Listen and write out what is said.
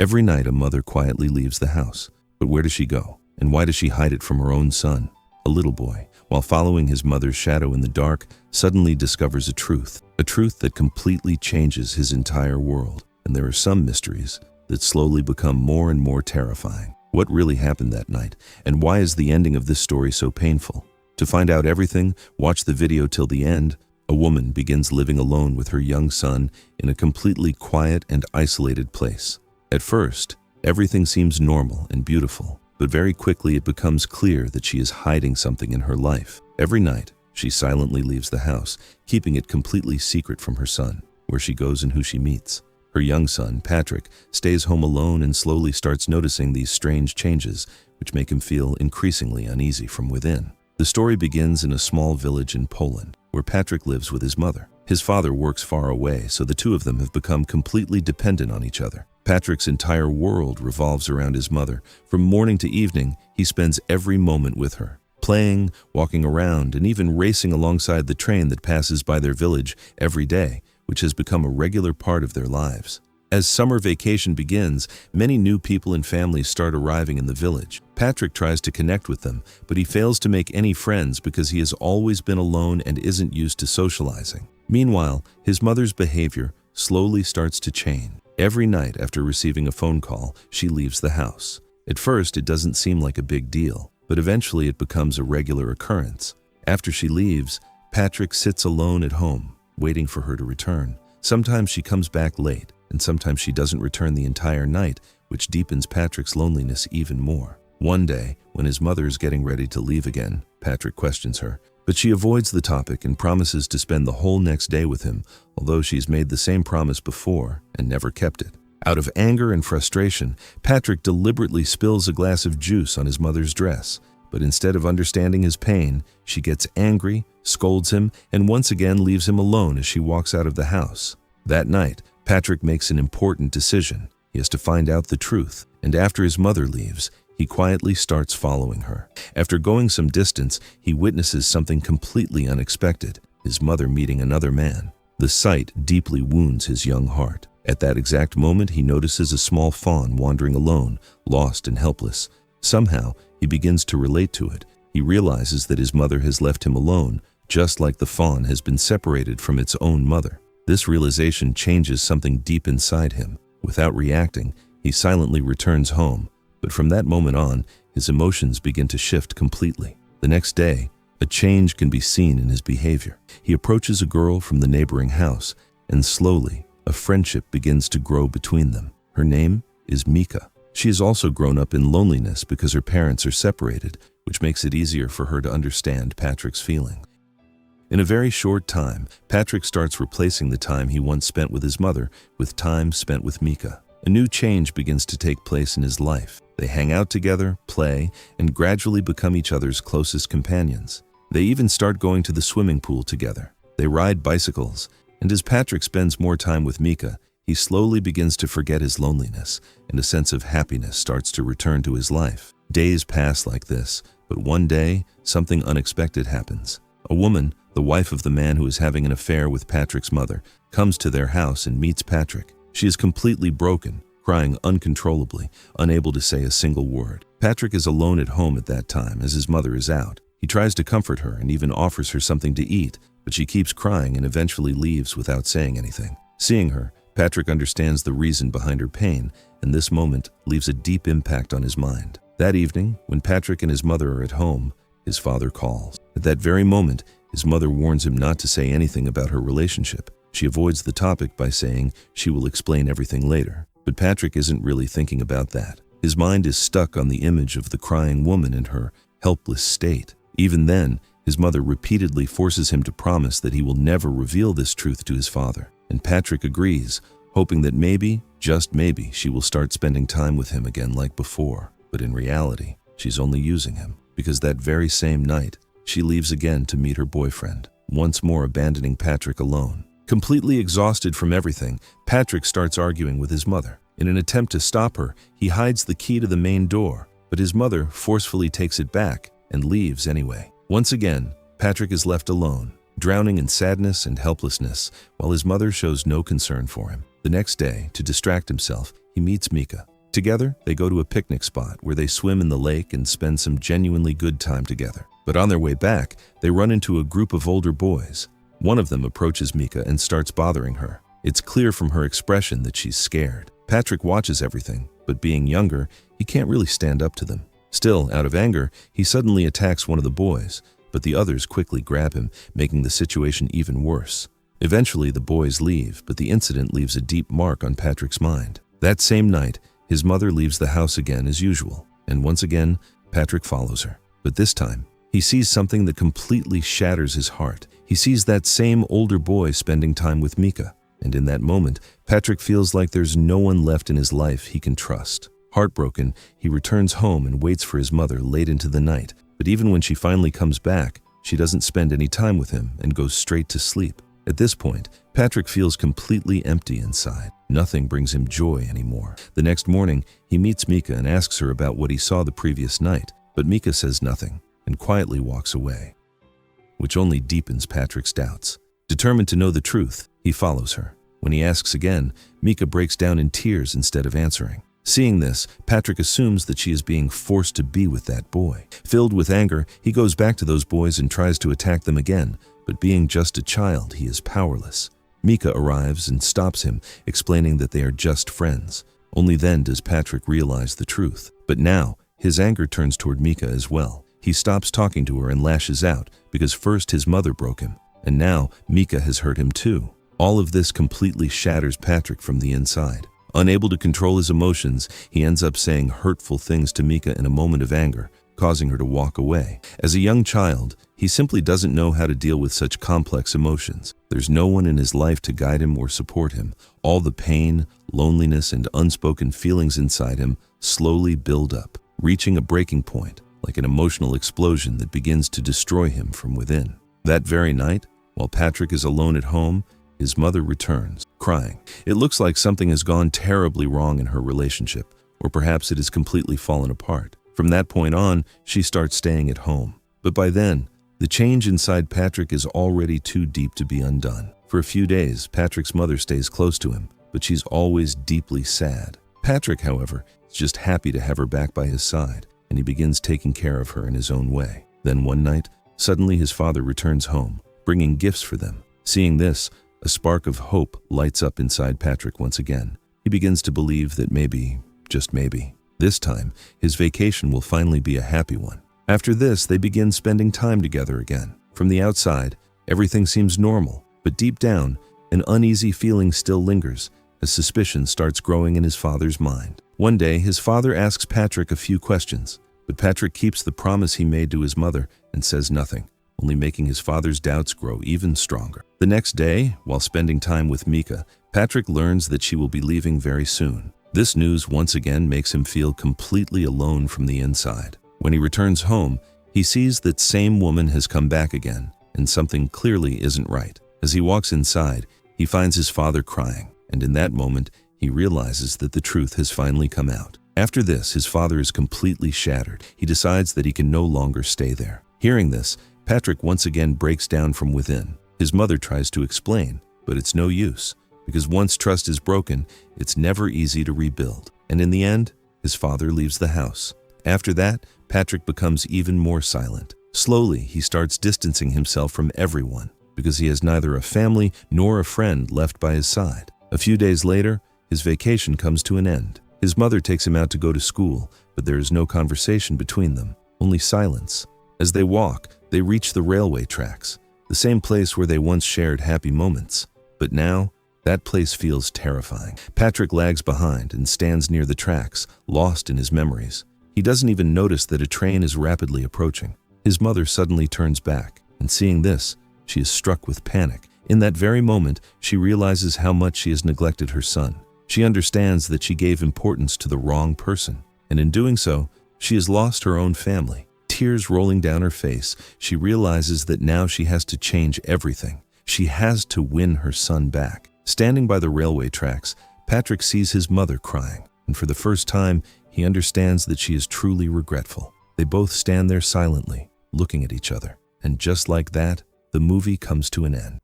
Every night a mother quietly leaves the house. But where does she go? And why does she hide it from her own son? A little boy, while following his mother's shadow in the dark, suddenly discovers a truth that completely changes his entire world. And there are some mysteries that slowly become more and more terrifying. What really happened that night? And why is the ending of this story so painful? To find out everything, watch the video till the end. A woman begins living alone with her young son in a completely quiet and isolated place. At first, everything seems normal and beautiful, but very quickly it becomes clear that she is hiding something in her life. Every night, she silently leaves the house, keeping it completely secret from her son, where she goes and who she meets. Her young son, Patrick, stays home alone and slowly starts noticing these strange changes, which make him feel increasingly uneasy from within. The story begins in a small village in Poland, where Patrick lives with his mother. His father works far away, so the two of them have become completely dependent on each other. Patrick's entire world revolves around his mother. From morning to evening, he spends every moment with her, playing, walking around, and even racing alongside the train that passes by their village every day, which has become a regular part of their lives. As summer vacation begins, many new people and families start arriving in the village. Patrick tries to connect with them, but he fails to make any friends because he has always been alone and isn't used to socializing. Meanwhile, his mother's behavior slowly starts to change. Every night after receiving a phone call, she leaves the house. At first, it doesn't seem like a big deal, but eventually it becomes a regular occurrence. After she leaves, Patrick sits alone at home, waiting for her to return. Sometimes she comes back late, and sometimes she doesn't return the entire night, which deepens Patrick's loneliness even more. One day, when his mother is getting ready to leave again, Patrick questions her, but she avoids the topic and promises to spend the whole next day with him, although she's made the same promise before and never kept it. Out of anger and frustration, Patrick deliberately spills a glass of juice on his mother's dress, but instead of understanding his pain, she gets angry, scolds him, and once again leaves him alone as she walks out of the house. That night, Patrick makes an important decision. He has to find out the truth, and after his mother leaves, he quietly starts following her. After going some distance, he witnesses something completely unexpected, his mother meeting another man. The sight deeply wounds his young heart. At that exact moment, he notices a small fawn wandering alone, lost and helpless. Somehow, he begins to relate to it. He realizes that his mother has left him alone, just like the fawn has been separated from its own mother. This realization changes something deep inside him. Without reacting, he silently returns home. But from that moment on, his emotions begin to shift completely. The next day, a change can be seen in his behavior. He approaches a girl from the neighboring house, and slowly, a friendship begins to grow between them. Her name is Mika. She has also grown up in loneliness because her parents are separated, which makes it easier for her to understand Patrick's feelings. In a very short time, Patrick starts replacing the time he once spent with his mother with time spent with Mika. A new change begins to take place in his life. They hang out together, play, and gradually become each other's closest companions. They even start going to the swimming pool together. They ride bicycles, and as Patrick spends more time with Mika, he slowly begins to forget his loneliness, and a sense of happiness starts to return to his life. Days pass like this, but one day, something unexpected happens. A woman, the wife of the man who is having an affair with Patrick's mother, comes to their house and meets Patrick. She is completely broken, crying uncontrollably, unable to say a single word. Patrick is alone at home at that time as his mother is out. He tries to comfort her and even offers her something to eat, but she keeps crying and eventually leaves without saying anything. Seeing her, Patrick understands the reason behind her pain, and this moment leaves a deep impact on his mind. That evening, when Patrick and his mother are at home, his father calls. At that very moment, his mother warns him not to say anything about her relationship. She avoids the topic by saying she will explain everything later. But Patrick isn't really thinking about that. His mind is stuck on the image of the crying woman in her helpless state. Even then, his mother repeatedly forces him to promise that he will never reveal this truth to his father. And Patrick agrees, hoping that maybe, just maybe, she will start spending time with him again like before. But in reality, she's only using him, because that very same night, she leaves again to meet her boyfriend, once more abandoning Patrick alone. Completely exhausted from everything, Patrick starts arguing with his mother. In an attempt to stop her, he hides the key to the main door, but his mother forcefully takes it back and leaves anyway. Once again, Patrick is left alone, drowning in sadness and helplessness, while his mother shows no concern for him. The next day, to distract himself, he meets Mika. Together, they go to a picnic spot where they swim in the lake and spend some genuinely good time together. But on their way back, they run into a group of older boys. One of them approaches Mika and starts bothering her. It's clear from her expression that she's scared. Patrick watches everything, but being younger, he can't really stand up to them. Still, out of anger, he suddenly attacks one of the boys, but the others quickly grab him, making the situation even worse. Eventually, the boys leave, but the incident leaves a deep mark on Patrick's mind. That same night, his mother leaves the house again as usual, and once again, Patrick follows her. But this time, he sees something that completely shatters his heart. He sees that same older boy spending time with Mika, and in that moment, Patrick feels like there's no one left in his life he can trust. Heartbroken, he returns home and waits for his mother late into the night, but even when she finally comes back, she doesn't spend any time with him and goes straight to sleep. At this point, Patrick feels completely empty inside. Nothing brings him joy anymore. The next morning, he meets Mika and asks her about what he saw the previous night, but Mika says nothing and quietly walks away, which only deepens Patrick's doubts. Determined to know the truth, he follows her. When he asks again, Mika breaks down in tears instead of answering. Seeing this, Patrick assumes that she is being forced to be with that boy. Filled with anger, he goes back to those boys and tries to attack them again, but being just a child, he is powerless. Mika arrives and stops him, explaining that they are just friends. Only then does Patrick realize the truth. But now, his anger turns toward Mika as well. He stops talking to her and lashes out, because first his mother broke him, and now Mika has hurt him too. All of this completely shatters Patrick from the inside. Unable to control his emotions, he ends up saying hurtful things to Mika in a moment of anger, causing her to walk away. As a young child, he simply doesn't know how to deal with such complex emotions. There's no one in his life to guide him or support him. All the pain, loneliness, and unspoken feelings inside him slowly build up, reaching a breaking point, like an emotional explosion that begins to destroy him from within. That very night, while Patrick is alone at home, his mother returns, crying. It looks like something has gone terribly wrong in her relationship, or perhaps it has completely fallen apart. From that point on, she starts staying at home. But by then, the change inside Patrick is already too deep to be undone. For a few days, Patrick's mother stays close to him, but she's always deeply sad. Patrick, however, is just happy to have her back by his side, and he begins taking care of her in his own way. Then one night, suddenly his father returns home, bringing gifts for them. Seeing this, a spark of hope lights up inside Patrick once again. He begins to believe that maybe, just maybe, this time, his vacation will finally be a happy one. After this, they begin spending time together again. From the outside, everything seems normal, but deep down, an uneasy feeling still lingers as suspicion starts growing in his father's mind. One day, his father asks Patrick a few questions, but Patrick keeps the promise he made to his mother and says nothing, only making his father's doubts grow even stronger. The next day, while spending time with Mika, Patrick learns that she will be leaving very soon. This news once again makes him feel completely alone from the inside. When he returns home, he sees that same woman has come back again, and something clearly isn't right. As he walks inside, he finds his father crying, and in that moment, he realizes that the truth has finally come out. After this, his father is completely shattered. He decides that he can no longer stay there. Hearing this, Patrick once again breaks down from within. His mother tries to explain, but it's no use, because once trust is broken, it's never easy to rebuild. And in the end, his father leaves the house. After that, Patrick becomes even more silent. Slowly, he starts distancing himself from everyone, because he has neither a family nor a friend left by his side. A few days later, his vacation comes to an end. His mother takes him out to go to school, but there is no conversation between them, only silence. As they walk, they reach the railway tracks, the same place where they once shared happy moments. But now, that place feels terrifying. Patrick lags behind and stands near the tracks, lost in his memories. He doesn't even notice that a train is rapidly approaching. His mother suddenly turns back, and seeing this, she is struck with panic. In that very moment, she realizes how much she has neglected her son. She understands that she gave importance to the wrong person, and in doing so, she has lost her own family. Tears rolling down her face, she realizes that now she has to change everything. She has to win her son back. Standing by the railway tracks, Patrick sees his mother crying, and for the first time, he understands that she is truly regretful. They both stand there silently, looking at each other, and just like that, the movie comes to an end.